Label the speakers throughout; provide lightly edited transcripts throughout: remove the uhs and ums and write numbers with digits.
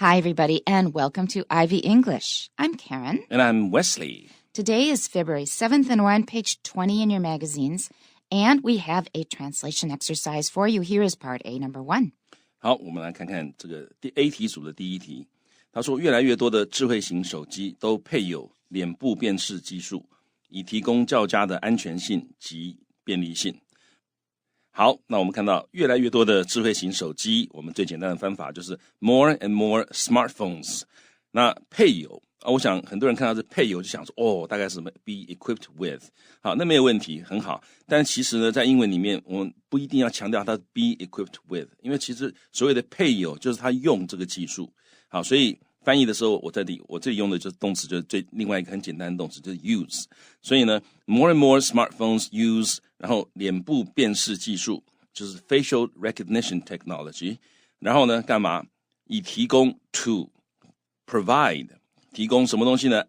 Speaker 1: Hi, everybody, and welcome to Ivy English. I'm Karen.
Speaker 2: And I'm Wesley.
Speaker 1: Today is February 7th, and we're on page 20 in your magazines. And we have a translation exercise for you. Here is part A, number 1.
Speaker 2: 好，我们来看看这个 A 题组的第一题。他说，越来越多的智慧型手机都配有脸部辨识技术，以提供较佳的安全性及便利性。好，那我们看到越来越多的智慧型手机，我们最简单的方法就是 more and more smartphones。那配有我想很多人看到这配有就想说，大概是 be equipped with。好，那没有问题，很好。但其实呢，在英文里面，我们不一定要强调它 be equipped with， 因为其实所谓的配有就是它用这个技术。好，所以翻译的时候，我这里用的就是动词，就是另外一个很简单的动词，就是 use。所以呢 ，more and more smartphones use， 然后脸部辨识技术就是 facial recognition technology， 然后呢，干嘛？以提供 to provide。提供什么东西呢？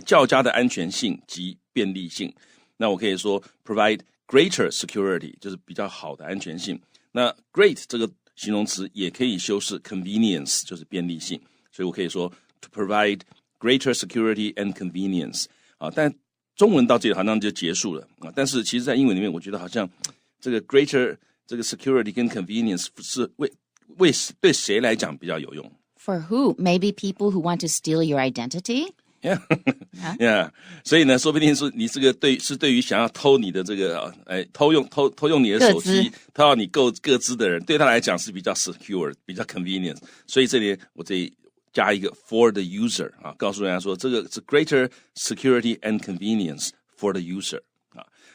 Speaker 2: 较佳的安全性及便利性。那我可以说 provide greater security， 就是比较好的安全性。那 great 这个形容词也可以修饰 convenience， 就是便利性。所以我可以说 to provide greater security and convenience。但中文到这里好像就结束了。但是其实在英文里面，我觉得好像这个 greater 这个 security 跟 convenience 是对谁来讲比较有用
Speaker 1: ？For who? Maybe people who want to steal your identity?
Speaker 2: Yeah. 所以呢，说不定是你这个对于想要偷你的这个偷用你的手机，偷到你个资的人，对他来讲是比较 secure， 比较 convenient。所以这里我这里加一个 for the user 告诉人家说这个是 greater security and convenience for the user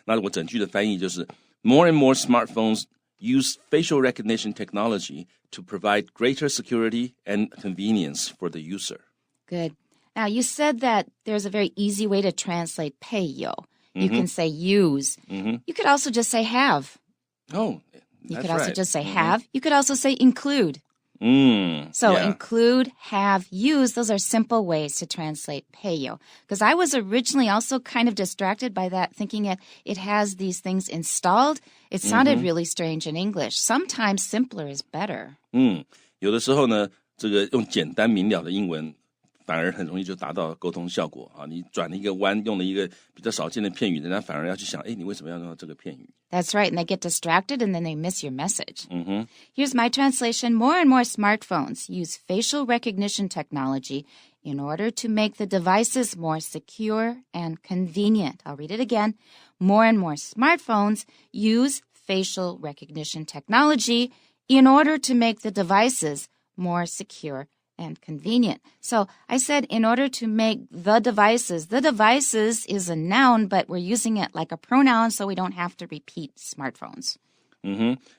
Speaker 2: 那我整句的翻译就是 more and more smartphones use facial recognition technology to provide greater security and convenience for the user.
Speaker 1: Good. Now, you said that there's a very easy way to translate 配有. You can say use. You could also just say have.
Speaker 2: Oh,
Speaker 1: You
Speaker 2: that's
Speaker 1: could also
Speaker 2: right.
Speaker 1: just say have. You could also say include. So include, have, use, those are simple ways to translate 配有. Because I was originally also kind of distracted by that, thinking it has these things installed. It sounded really strange in English. Sometimes simpler is better.
Speaker 2: 有的时候呢，这个用简单明了的英文反而很容易就达到沟通效果你转了一个弯，用了一个比较少见的片语，人家反而要去想，你为什么要用到这个片语？
Speaker 1: That's right, and they get distracted and then they miss your message. Here's my translation. More and more smartphones use facial recognition technology in order to make the devices more secure and convenient. I'll read it again. More and more smartphones use facial recognition technology in order to make the devices more secure and convenient. So I said in order to make the devices is a noun, but we're using it like a pronoun so we don't have to repeat smartphones.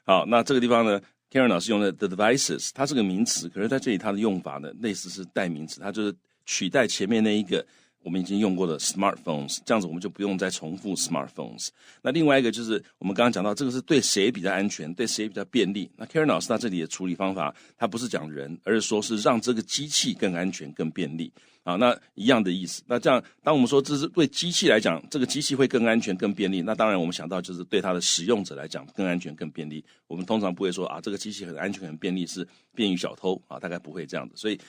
Speaker 2: 好，那这个地方呢 Karen 老师用的 the devices 它是个名词，可是在这里它的用法呢类似是代名词，它就是取代前面那一个我们已经用过的 smartphones， 这样子我们就不用再重复 smartphones。 那另外一个就是我们刚刚讲到这个是对谁比较安全，对谁比较便利。那 Karen 老师他这里的处理方法，他不是讲人，而是说是让这个机器更安全更便利那一样的意思。那这样当我们说这是对机器来讲，这个机器会更安全更便利，那当然我们想到就是对它的使用者来讲更安全更便利。我们通常不会说这个机器很安全很便利是便于小偷大概不会这样的。所以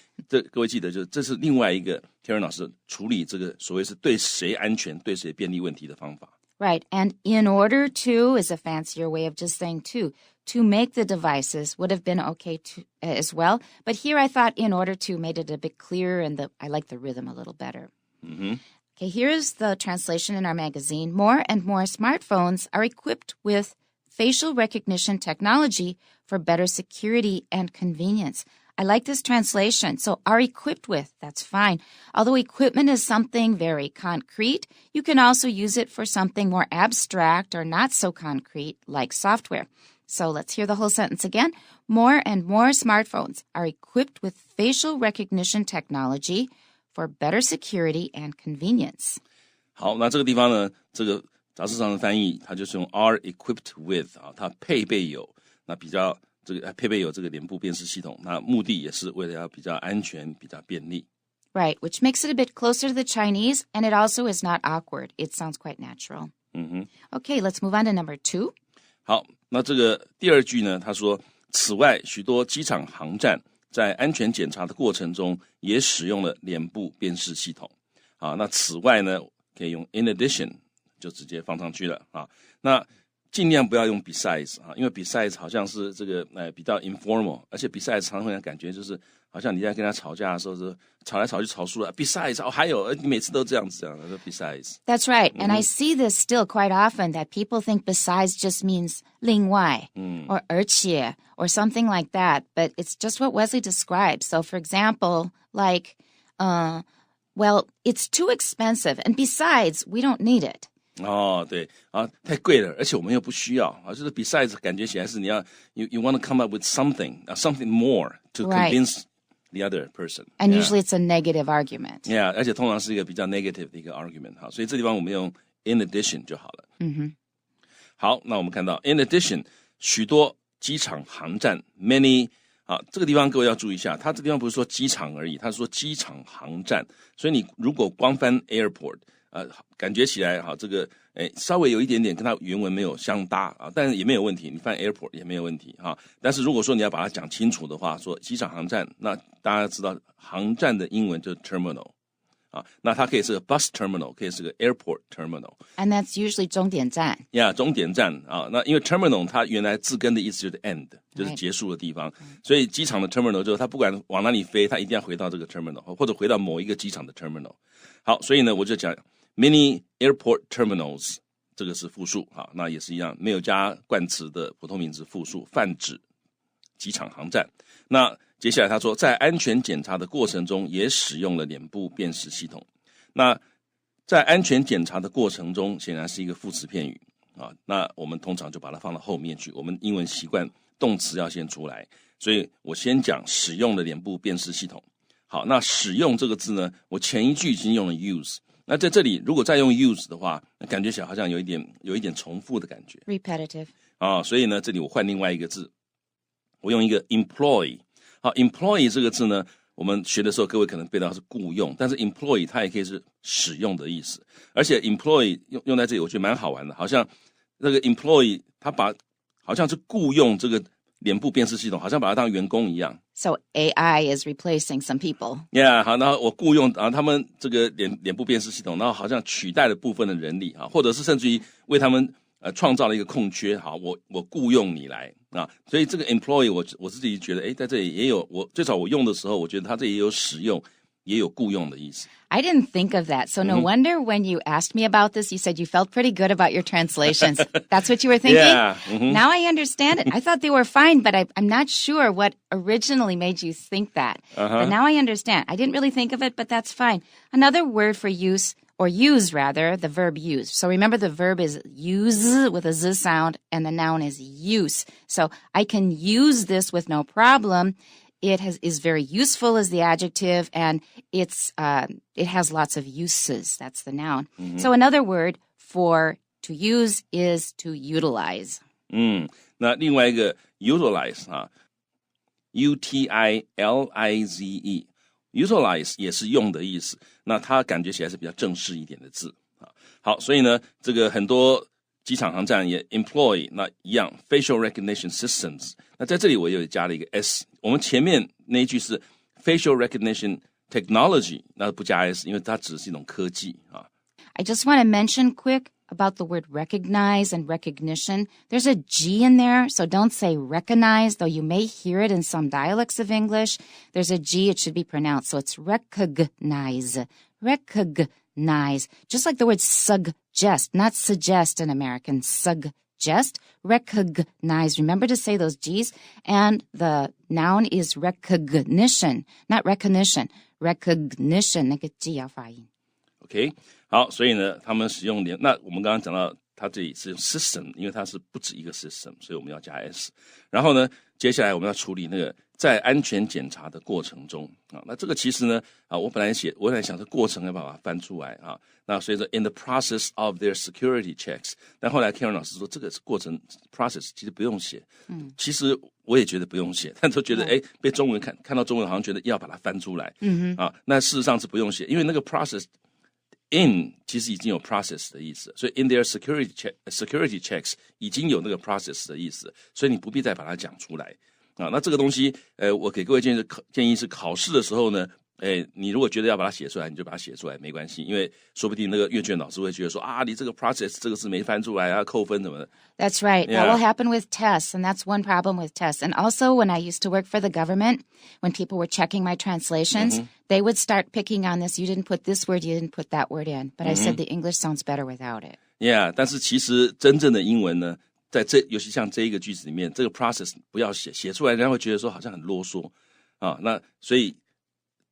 Speaker 2: 各位记得，就这是另外一个 Karen 老师处理这个所谓是对谁安全对谁便利问题的方法。
Speaker 1: Right, and in order to is a fancier way of just saying to. To make the devices would have been okay as well. But here I thought in order to made it a bit clearer and I like the rhythm a little better. Okay, here's the translation in our magazine. More and more smartphones are equipped with facial recognition technology for better security and convenience. I like this translation. So are equipped with, that's fine. Although equipment is something very concrete, you can also use it for something more abstract or not so concrete like software. So let's hear the whole sentence again. More and more smartphones are equipped with facial recognition technology for better security and convenience.
Speaker 2: 好，那这个地方呢，这个杂志上的翻译，它就是用 are equipped with 它配备有，那比较这个配备有这个脸部辨识系统，那目的也是为了要比较安全、比较便利。
Speaker 1: Right, which makes it a bit closer to the Chinese, and it also is not awkward. It sounds quite natural. Okay, let's move on to number 2.
Speaker 2: 好，那这个第二句呢，他说，此外，许多机场航站在安全检查的过程中也使用了脸部辨识系统。好，那此外呢，可以用 in addition 就直接放上去了啊。那尽量不要用 besides 啊，因为 besides 好像是这个比较 informal， 而且 besides 常常会感觉就是好像你在跟他吵架的时候是吵来吵去吵输了 besides 还有你每次都这样子说 besides.
Speaker 1: That's right. And I see this still quite often that people think besides just means 另外 or 而且 or something like that, but it's just what Wesley described. So for example, like well, it's too expensive and besides, we don't need it.
Speaker 2: 对啊，太贵了，而且我们又不需要啊，就是 besides 感觉起来是你要 you want to come up with something more to convince the other person.
Speaker 1: And usually it's a negative argument.
Speaker 2: Yeah, 而且通常是一个比较 negative 的一个 argument 哈，所以这地方我们用 in addition 就好了。好，那我们看到 in addition 许多机场航站 many 这个地方各位要注意一下，它这个地方不是说机场而已，它是说机场航站，所以你如果光翻 airport。感觉起来这个稍微有一点点跟它原文没有相搭但是也没有问题，你翻 airport 也没有问题但是如果说你要把它讲清楚的话，说机场航站，那大家知道航站的英文就是 terminal 那它可以是个 bus terminal， 可以是个 airport terminal。
Speaker 1: And that's usually 终点站。
Speaker 2: 终点站那因为 terminal 它原来字根的意思就是 end， 就是结束的地方，所以机场的 terminal 就是它不管往哪里飞，它一定要回到这个 terminal， 或者回到某一个机场的 terminal。 好，所以呢我就讲Many airport terminals， 这个是复数那也是一样，没有加冠词的普通名词复数，泛指机场航站。那接下来他说，在安全检查的过程中也使用了脸部辨识系统。那在安全检查的过程中，显然是一个副词片语那我们通常就把它放到后面去，我们英文习惯动词要先出来，所以我先讲使用了脸部辨识系统。好，那使用这个字呢，我前一句已经用了 use。那在这里如果再用 use 的话，感觉起来好像有一点重复的感觉
Speaker 1: repetitive
Speaker 2: 所以呢这里我换另外一个字，我用一个 employee。 好， employee 这个字呢，我们学的时候各位可能背到是雇用，但是 employee 它也可以是使用的意思，而且 employee 用在这里我觉得蛮好玩的，好像这个 employee 它好像是雇用这个脸部辨识系统，好像把它当员工一样。
Speaker 1: So AI is replacing some people.
Speaker 2: Yeah， 好，然后我雇用他们这个脸部辨识系统，然后好像取代了部分的人力或者是甚至于为他们创造了一个空缺。好，我雇用你来所以这个 employee 我自己觉得在这里也有，最少我用的时候，我觉得它这里也有使用也有雇用的意思。
Speaker 1: I didn't think of that. So no wonder when you asked me about this, you said you felt pretty good about your translations. That's what you were thinking?
Speaker 2: Yeah.
Speaker 1: Now I understand it. I thought they were fine, but I'm not sure what originally made you think that. But now I understand. I didn't really think of it, but that's fine. Another word for use, or use rather, the verb use. So remember the verb is use with a z sound, and the noun is use. So I can use this with no problem.It is very useful as the adjective, and it has lots of uses. That's the noun. So another word for to use is to utilize.
Speaker 2: 那另外一个 utilize utilize utilize 也是用的意思，那它感觉起来是比较正式一点的字好，所以呢这个很多机场航站也 employ 那一样 facial recognition systems。 那在这里我又加了一个 s， 我们前面那一句是 facial recognition technology， 那不加 s， 因为它只是一种科技
Speaker 1: I just want to mention quick about the word recognize and recognition. There's a G in there, so don't say recognize, though you may hear it in some dialects of English. There's a G, it should be pronounced, so it's recognize. Recognize. Just like the word suggest, not suggest in American, suggest, recognize. Remember to say those G's. And the noun is recognition, not recognition. Recognition, 那个 G 要发音。
Speaker 2: OK， 好，所以呢，他们使用那我们刚刚讲到，它这里是用 system， 因为它是不止一个 system， 所以我们要加 s。然后呢，接下来我们要处理那个在安全检查的过程中那这个其实呢我本来想这过程要把它翻出来那所以说 in the process of their security checks， 但后来 Karen 老师说这个过程 process 其实不用写，其实我也觉得不用写，但都觉得被中文看到中文好像觉得要把它翻出来，那事实上是不用写，因为那个 process in 其实已经有 process 的意思，所以 in their security checks 已经有那个 process 的意思，所以你不必再把它讲出来。那这个东西我给各位建议是考试的时候呢，你如果觉得要把它写出来，你就把它写出来，没关系，因为说不定那个阅卷老师会觉得说你这个 process 这个字没翻出来啊，扣分什么的。
Speaker 1: That's right.
Speaker 2: Yeah.
Speaker 1: That will happen with tests, and that's one problem with tests. And also, when I used to work for the government, when people were checking my translations, they would start picking on this. You didn't put this word, you didn't put that word in. But I said the English sounds better without it.
Speaker 2: Yeah, 但是其实真正的英文呢，尤其像这一个句子里面，这个 process 不要写出来，人家会觉得说好像很啰嗦啊。那所以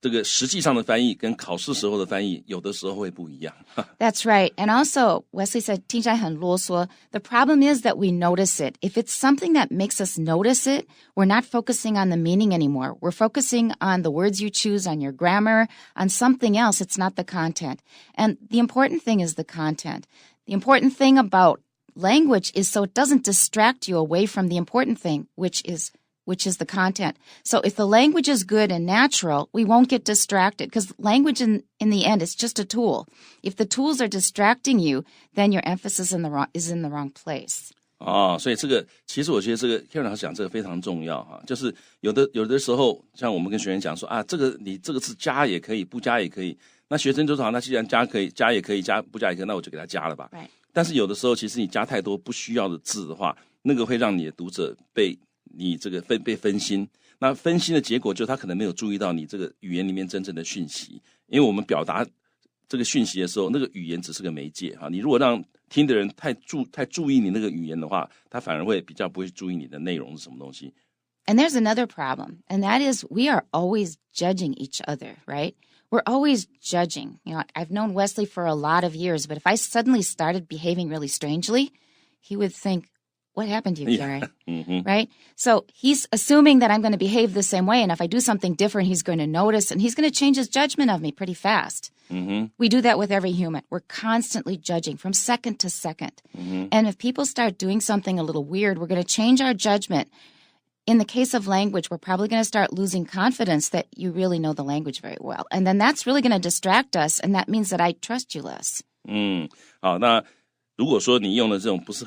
Speaker 2: 这个实际上的翻译跟考试时候的翻译有的时候会不一样。
Speaker 1: That's right. And also, Wesley said, 听起来很啰嗦. The problem is that we notice it. If it's something that makes us notice it, we're not focusing on the meaning anymore. We're focusing on the words you choose, on your grammar, on something else. It's not the content. And the important thing is the content. The important thing about language is so it doesn't distract you away from the important thing, which is the content. So if the language is good and natural, we won't get distracted because language in the end is just a tool. If the tools are distracting you, then your emphasis is in the wrong place.
Speaker 2: 所以这个其实我觉得这个 Karen 老师讲这个非常重要哈，就是有的时候像我们跟学员讲说你这个字加也可以，不加也可以，那学生就说好，那既然加可以，加也可以，加不加也可以，那我就给他加了吧。
Speaker 1: Right.
Speaker 2: 但是有的时候其实你加太多不需要的字的话，那个会让你的读者被你这个被分心，那分心的结果就是他可能没有注意到你这个语言里面真正的讯息，因为我们表达这个讯息的时候，那个语言只是个媒介哈。你如果让听的人太注意你那个语言的话，他反而会比较不会注意你的内容是什么东西。
Speaker 1: And there's another problem, and that is we are always judging each other, right? We're always judging. You know, I've known Wesley for a lot of years, but if I suddenly started behaving really strangely, he would think,What happened to you, Gary? Right? So he's assuming that I'm going to behave the same way. And if I do something different, he's going to notice and he's going to change his judgment of me pretty fast. We do that with every human. We're constantly judging from second to second. And if people start doing something a little weird, we're going to change our judgment. In the case of language, we're probably going to start losing confidence that you really know the language very well. And then that's really going to distract us. And that means that I trust you less.
Speaker 2: 好，那如果说你用的这种不是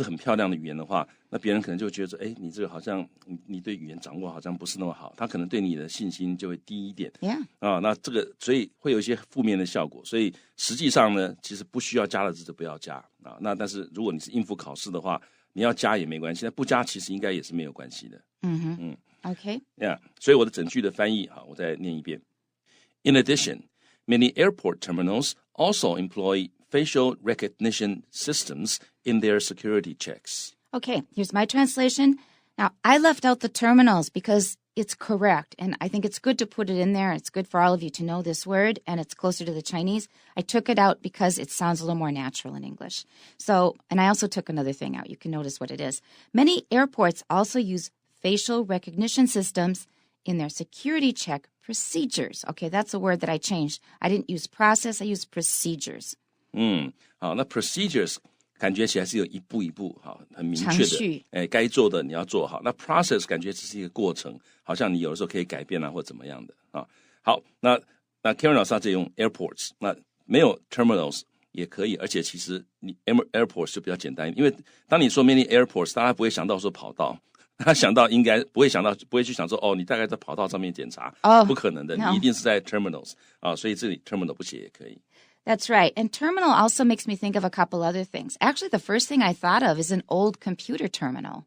Speaker 2: 很漂亮的语言的话，那别人可能就会觉得说，你这个好像你对语言掌握好像不是那么好，他可能对你的信心就会低一点。
Speaker 1: Yeah.
Speaker 2: 那这个所以会有一些负面的效果。所以实际上呢，其实不需要加的字就不要加那但是如果你是应付考试的话，你要加也没关系，那不加其实应该也是没有关系的。
Speaker 1: Okay.
Speaker 2: Yeah. 所以我的整句的翻译我再念一遍。In addition, many airport terminals also employ facial recognition systems in their security checks.
Speaker 1: Okay, here's my translation. Now, I left out the terminals because it's correct, and I think it's good to put it in there. It's good for all of you to know this word, and it's closer to the Chinese. I took it out because it sounds a little more natural in English. So, and I also took another thing out. You can notice what it is. Many airports also use facial recognition systems in their security check procedures. Okay, that's a word that I changed. I didn't use process, I used procedures.
Speaker 2: 好，那 procedures 感觉起来是有一步一步很明确的，该做的你要做好。那 process 感觉只是一个过程，好像你有的时候可以改变或怎么样的好，那 Karen 老师他这用 airports， 那没有 terminals 也可以，而且其实你 airports 就比较简单，因为当你说 many airports， 大家不会想到说跑道。他想到应该不会去想说你大概在跑道上面检查，不可能的，你一定是在 terminals 所以这里 terminal 不写也可以。
Speaker 1: That's right. And terminal also makes me think of a couple other things. Actually, the first thing I thought of is an old computer terminal.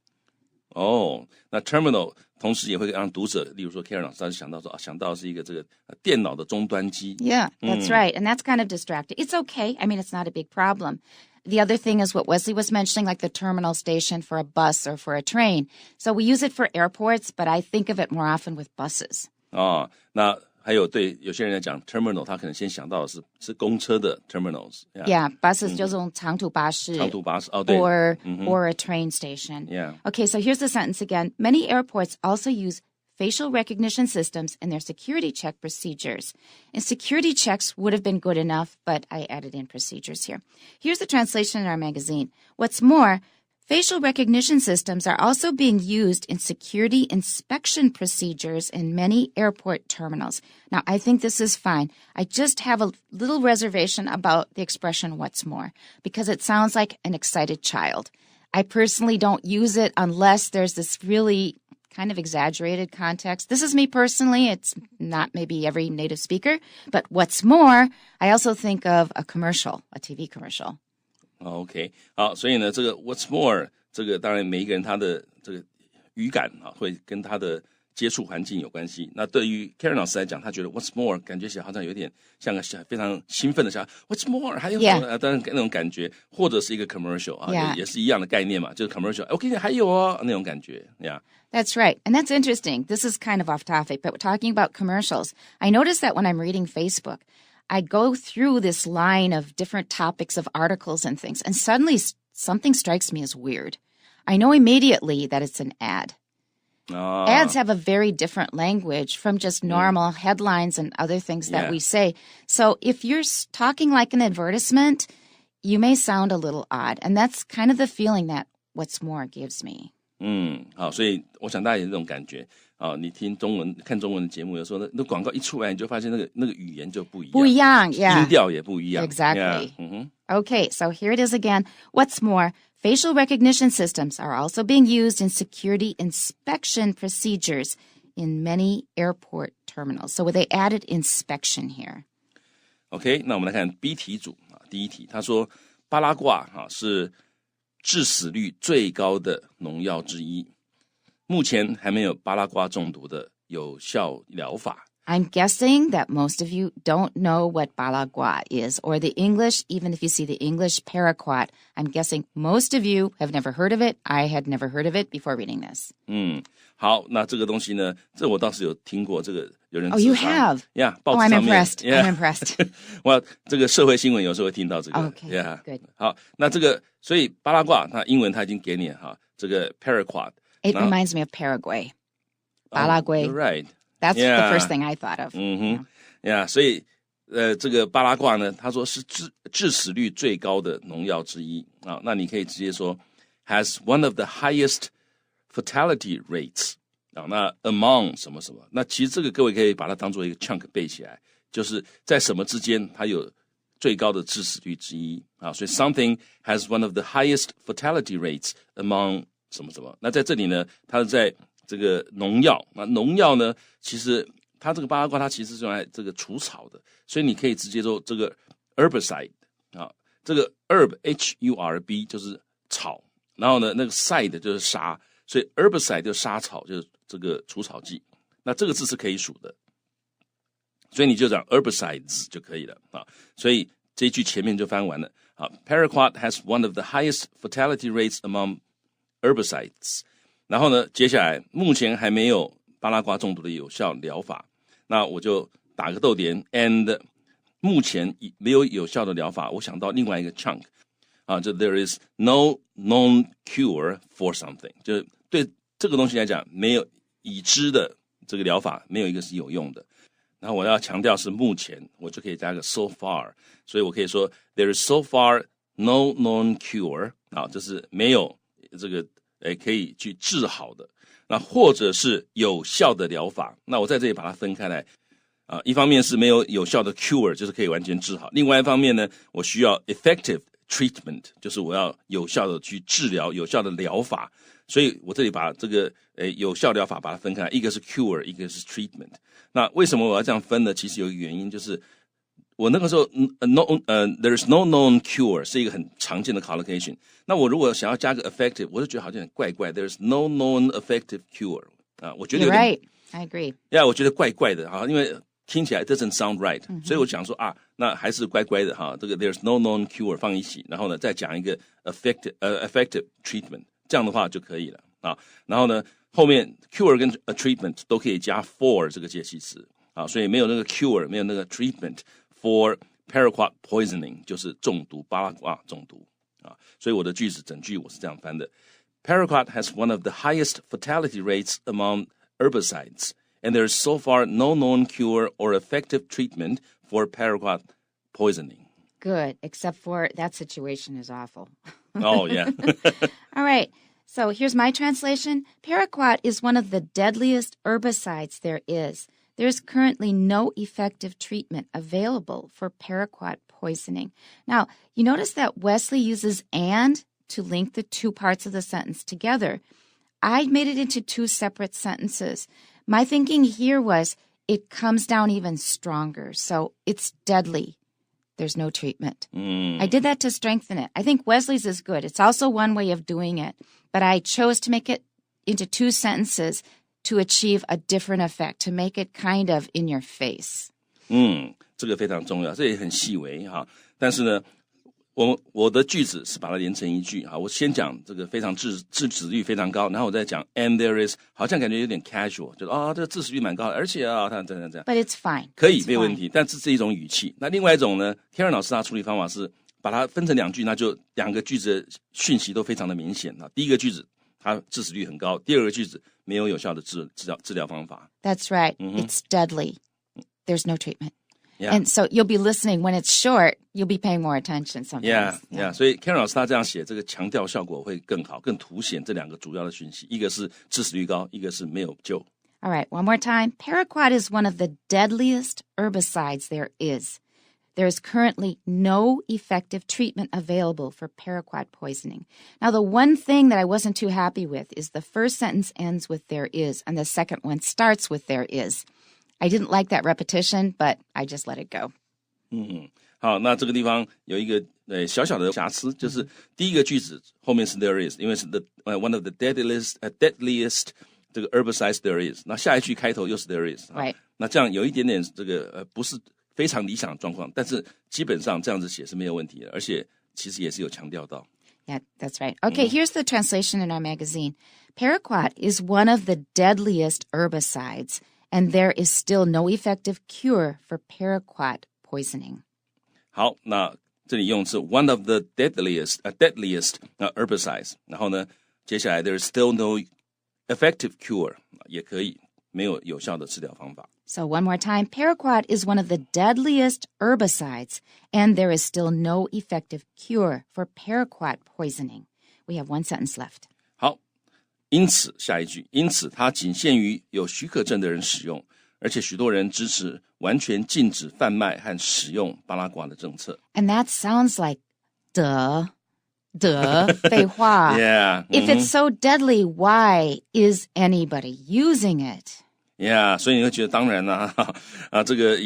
Speaker 2: 那 terminal 同时也会让读者，例如说 Karen 老师他就想到是一个这个电脑的终端机。
Speaker 1: Yeah, that's right. And that's kind of distracting. It's okay. I mean, it's not a big problem. The other thing is what Wesley was mentioning, like the terminal station for a bus or for a train. So we use it for airports, but I think of it more often with buses.
Speaker 2: 那还有对有些人来讲 terminal 他可能先想到的是公车的 terminals.
Speaker 1: Yeah, buses 就是长途巴士
Speaker 2: 对
Speaker 1: or a train station.
Speaker 2: Yeah.
Speaker 1: Okay, so here's the sentence again. Many airports also use facial recognition systems in their security check procedures. And security checks would have been good enough, but I added in procedures here. Here's the translation in our magazine. What's more, facial recognition systems are also being used in security inspection procedures in many airport terminals. Now, I think this is fine. I just have a little reservation about the expression, what's more, because it sounds like an excited child. I personally don't use it unless there's this really kind of exaggerated context. This is me personally. It's not maybe every native speaker. But what's more, I also think of a commercial, a TV commercial.
Speaker 2: OK， 好，所以呢，这个 What's more， 这个当然每一个人他的这个语感会跟他的接触环境有关系。那对于 Karen 老师来讲，他觉得 What's more 感觉起来好像有点像个非常兴奋的小孩 What's more 还有什么当然那种感觉，或者是一个 commercial 也是一样的概念嘛，就是 commercial。OK， 还有哦那种感觉
Speaker 1: ，Yeah。That's right. And that's interesting. This is kind of off topic, but we're talking about commercials. I notice that when I'm reading Facebook, I go through this line of different topics of articles and things, and suddenly something strikes me as weird. I know immediately that it's an ad. Ads have a very different language from just normal headlines and other things that we say. So if you're talking like an advertisement, you may sound a little odd. And that's kind of the feeling that What's More gives me.
Speaker 2: 好，所以我想大家也有这种感觉你听中文看中文的节目，有时候那广告一出来，你就发现那个语言就不一样，
Speaker 1: 不一样 yeah.
Speaker 2: 音调也不一样
Speaker 1: Exactly.
Speaker 2: Yeah.
Speaker 1: Okay, so here it is again. What's more, facial recognition systems are also being used in security inspection procedures in many airport terminals. So they added inspection here.
Speaker 2: OK， 那我们来看 B 题组第一题，他说巴拉挂是致死率最高的农药之一，目前还没有巴拉挂中毒的有效疗法。
Speaker 1: I'm guessing that most of you don't know what balagua is, or the English, even if you see the English paraquat, I'm guessing most of you have never heard of it. I had never heard of it before reading this.
Speaker 2: 好，那这个东西呢，这我倒是有听过，这个有人
Speaker 1: Oh, you have?
Speaker 2: Yeah, 报
Speaker 1: Oh,
Speaker 2: 纸
Speaker 1: I'm
Speaker 2: 上面
Speaker 1: impressed.
Speaker 2: Yeah.
Speaker 1: I'm impressed.
Speaker 2: 我这个社会新闻有时候会听到这个
Speaker 1: Okay,
Speaker 2: yeah.
Speaker 1: good.
Speaker 2: 好，那这个所以巴拉挂，那英文它已经给你这个 paraquat.
Speaker 1: It reminds me of Paraguay. Balagua.
Speaker 2: You're right.
Speaker 1: That's the first thing I thought of.
Speaker 2: Yeah, 所以这个巴拉挂呢，他说是致死率最高的农药之一那你可以直接说 has one of the highest fatality rates 那 among 什么什么，那其实这个各位可以把它当做一个 chunk 背起来，就是在什么之间它有最高的致死率之一所以 something has one of the highest fatality rates among 什么什么。那在这里呢，它是在这个农药，那农药呢，其实它这个巴拉挂它其实是用来这个除草的，所以你可以直接说这个 herbicide 这个 herb H-U-R-B 就是草，然后呢那个 side 就是杀，所以 herbicide 就是杀草，就是这个除草剂。那这个字是可以数的，所以你就讲 herbicides 就可以了所以这一句前面就翻完了Paraquat has one of the highest fatality rates among herbicides。然后呢，接下来目前还没有巴拉挂中毒的有效疗法，那我就打个逗点 and 目前没有有效的疗法，我想到另外一个 chunk 就 there is no known cure for something， 就是对这个东西来讲没有已知的这个疗法，没有一个是有用的。然后我要强调是目前，我就可以加个 so far， 所以我可以说 there is so far no known cure 就是没有这个可以去治好的，那或者是有效的疗法。那我在这里把它分开来一方面是没有有效的 cure， 就是可以完全治好，另外一方面呢，我需要 effective treatment， 就是我要有效的去治疗，有效的疗法。所以我这里把这个有效疗法把它分开来，一个是 cure， 一个是 treatment。那为什么我要这样分呢？其实有一个原因，就是我那个时候there is no known cure 是一个很常见的 collocation。那我如果想要加个 effective， 我就觉得好像很怪怪。there is no known effective cure 我觉得有点
Speaker 1: You're right, I agree.
Speaker 2: Yeah， 我觉得怪怪的因为听起来 doesn't sound right，所以我想说那还是怪怪的这个 there's no known cure 放一起，然后呢再讲一个 effective treatment， 这样的话就可以了然后呢后面 cure 跟treatment 都可以加 for 这个介系词所以没有那个 cure， 没有那个 treatment for paraquat poisoning， 就是中毒，巴拉挂中毒所以我的句子整句我是这样翻的 Paraquat has one of the highest fatality rates among herbicides, and there is so far no known cure or effective treatment for paraquat poisoning.
Speaker 1: Good, except for that situation is awful.
Speaker 2: Oh, yeah.
Speaker 1: All right, so here's my translation. Paraquat is one of the deadliest herbicides there is. There's currently no effective treatment available for paraquat poisoning. Now, you notice that Wesley uses and to link the two parts of the sentence together. I made it into two separate sentences. My thinking here was it comes down even stronger. So it's deadly. There's no treatment. I did that to strengthen it. I think Wesley's is good. It's also one way of doing it. But I chose to make it into two sentences to achieve a different effect, to make it kind of in your face.
Speaker 2: 这个非常重要，这也很细微哈。但是呢，我的句子是把它连成一句哈。我先讲这个非常致止率非常高，然后我再讲 and there is， 好像感觉有点 casual， 就是这个致止率蛮高的，而且它这样。
Speaker 1: But it's fine.
Speaker 2: 可以，没有问题。但这是一种语气。那另外一种呢 ，Karen 老师他处理方法是把它分成两句，那就两个句子的讯息都非常的明显啊。第一个句子它致止率很高，第二个句子没有有效的治疗方法。
Speaker 1: That's right. It's deadly. There's no treatment.Yeah. And so you'll be listening when it's short, you'll be paying more attention sometimes.
Speaker 2: Yeah. 所以 Karen 老师他这样写，这个强调效果会更好，更凸显这两个主要的讯息，一个是致死率高，一个是没有救。
Speaker 1: All right, one more time. Paraquat is one of the deadliest herbicides there is. There is currently no effective treatment available for paraquat poisoning. Now, the one thing that I wasn't too happy with is the first sentence ends with there is, and the second one starts with there is.I didn't like that repetition, but I just let it go.
Speaker 2: 好，那这个地方有一个小小的瑕疵，就是第一个句子后面是 there is， 因为是one of the deadliest 这个 herbicides there is。那下一句开头又是 there is，
Speaker 1: right？
Speaker 2: 那这样有一点点这个不是非常理想的状况，但是基本上这样子写是没有问题的，而且其实也是有强调到。
Speaker 1: Yeah, that's right. Okay, here's the translation in our magazine. Paraquat is one of the deadliest herbicides.And there is still no effective cure for paraquat poisoning.
Speaker 2: 好，那这里用是 one of the deadliest herbicides。然后呢，接下来 there is still no effective cure， 也可以没有有效的治疗方法。
Speaker 1: So one more time, paraquat is one of the deadliest herbicides, and there is still no effective cure for paraquat poisoning. We have one sentence left.
Speaker 2: 因此，下一句，因此它仅限于有许可证的人使用，而且许多人支持完全禁止贩卖和使用巴拉瓜的政策。
Speaker 1: And that sounds like duh, 废话。
Speaker 2: Yeah.
Speaker 1: If it's so deadly, why is anybody using it?
Speaker 2: Yeah, 所以你会觉得当然啦，这个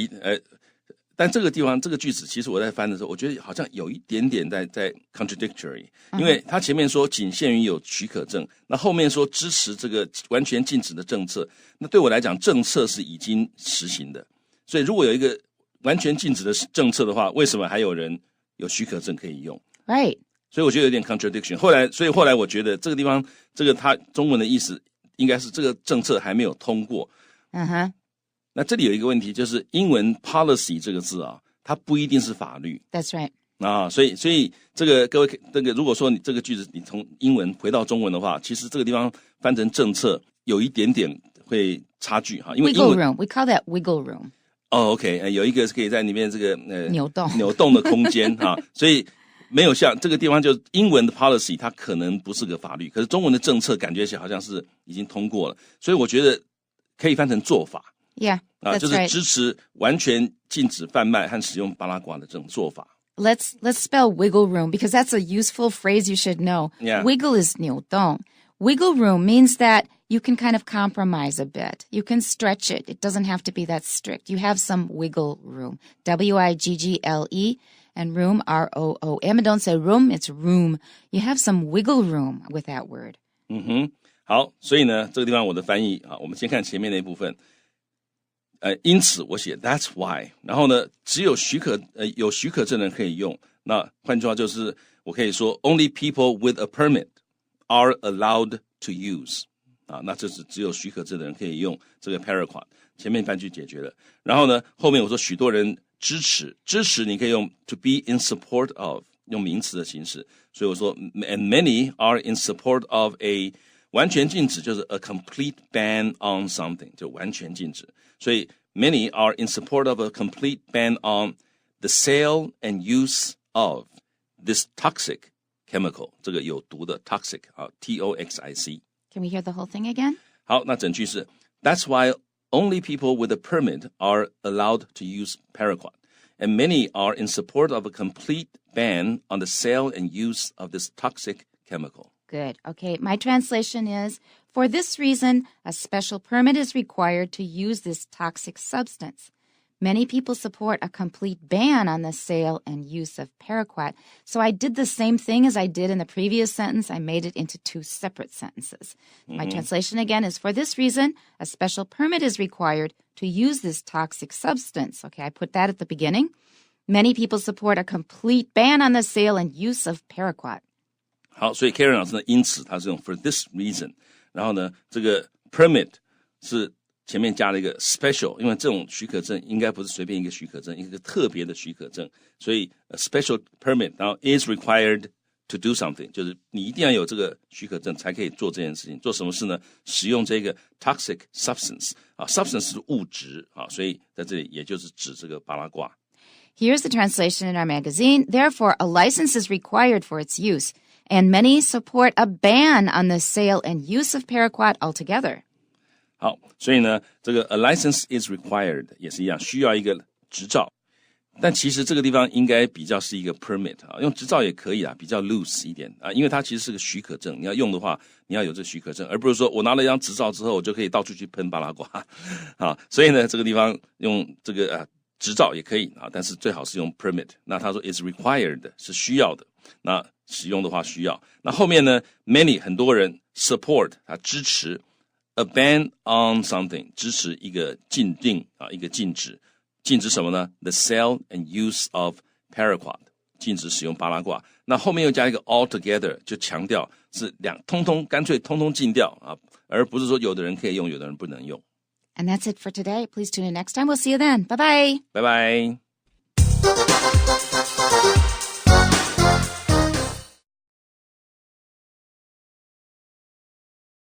Speaker 2: 但这个地方这个句子，其实我在翻的时候，我觉得好像有一点点在 contradictory， 因为他前面说仅限于有许可证，那后面说支持这个完全禁止的政策，那对我来讲，政策是已经实行的，所以如果有一个完全禁止的政策的话，为什么还有人有许可证可以用
Speaker 1: ？Right。
Speaker 2: 所以我觉得有点 contradiction。所以后来我觉得这个地方，这个它中文的意思应该是这个政策还没有通过。那这里有一个问题，就是英文 policy 这个字啊，它不一定是法律。
Speaker 1: That's right.
Speaker 2: 所以这个各位，这个如果说你这个句子你从英文回到中文的话，其实这个地方翻成政策有一点点会差距哈，因为英文
Speaker 1: wiggle room, we call that wiggle room.
Speaker 2: OK， 有一个可以在里面这个
Speaker 1: 扭
Speaker 2: 动的空间哈，所以没有像这个地方就英文的 policy 它可能不是个法律，可是中文的政策感觉起来好像是已经通过了，所以我觉得可以翻成做法。
Speaker 1: Yeah, that's
Speaker 2: 就是支持完全禁止贩卖和使用巴拉瓜的这种做法。
Speaker 1: Let's spell wiggle room because that's a useful phrase you should know.
Speaker 2: Yeah.
Speaker 1: Wiggle is 扭动. Wiggle room means that you can kind of compromise a bit. You can stretch it. It doesn't have to be that strict. You have some wiggle room. W-I-G-G-L-E and room, R-O-O-M. And don't say room, it's room. You have some wiggle room with that word.
Speaker 2: 好，所以呢，这个地方我的翻译我们先看前面那一部分。因此我写 that's why， 然后呢，只有有许可证的人可以用。那换句话就是，我可以说 only people with a permit are allowed to use。那这是只有许可证的人可以用这个 paraquat。前面半句解决了，然后呢，后面我说许多人支持你可以用 to be in support of， 用名词的形式，所以我说 and many are in support of a 完全禁止就是 a complete ban on something， 就完全禁止。所以 many are in support of a complete ban on the sale and use of this toxic chemical， 这个有毒的 toxic T-O-X-I-C。
Speaker 1: Can we hear the whole thing again?
Speaker 2: 好，那整句是 That's why only people with a permit are allowed to use paraquat, and many are in support of a complete ban on the sale and use of this toxic chemical.
Speaker 1: Good. Okay, my translation is, for this reason, a special permit is required to use this toxic substance. Many people support a complete ban on the sale and use of paraquat. So I did the same thing as I did in the previous sentence. I made it into two separate sentences. My translation again is, for this reason, a special permit is required to use this toxic substance. Okay, I put that at the beginning. Many people support a complete ban on the sale and use of paraquat.
Speaker 2: 好，所以 Karen 老师呢，因此他是用 for this reason， 然后呢，这个 permit 是前面加了一个 special， 因为这种许可证应该不是随便一个许可证，一个特别的许可证，所以 a special permit， 然后 is required to do something， 就是你一定要有这个许可证才可以做这件事情。做什么事呢？使用这个 toxic substance 啊 ，substance 是物质啊，所以在这里也就是指这个巴拉瓜。
Speaker 1: Here's the translation in our magazine. Therefore, a license is required for its use, and many support a ban on the sale and use of paraquat altogether.
Speaker 2: 好，所以呢，这个 a license is required 也是一样，需要一个执照。但其实这个地方应该比较是一个 permit 啊，用执照也可以啊，比较 loose 一点啊，因为它其实是个许可证，你要用的话，你要有这许可证，而不是说我拿了一张执照之后，我就可以到处去喷巴拉瓜啊。所以呢，这个地方用这个执照也可以啊，但是最好是用 permit。那他说 is required 是需要的，那使用的话需要。那后面呢 ，many 很多人 support 他支持 a ban on something 支持一个禁令啊，一个禁止。禁止什么呢 ？The sale and use of paraquat 禁止使用巴拉挂。那后面又加一个 altogether 就强调是干脆通通禁掉啊，而不是说有的人可以用，有的人不能用。
Speaker 1: And that's it for today. Please tune in next time. We'll see you then. Bye-bye.
Speaker 2: Bye-bye.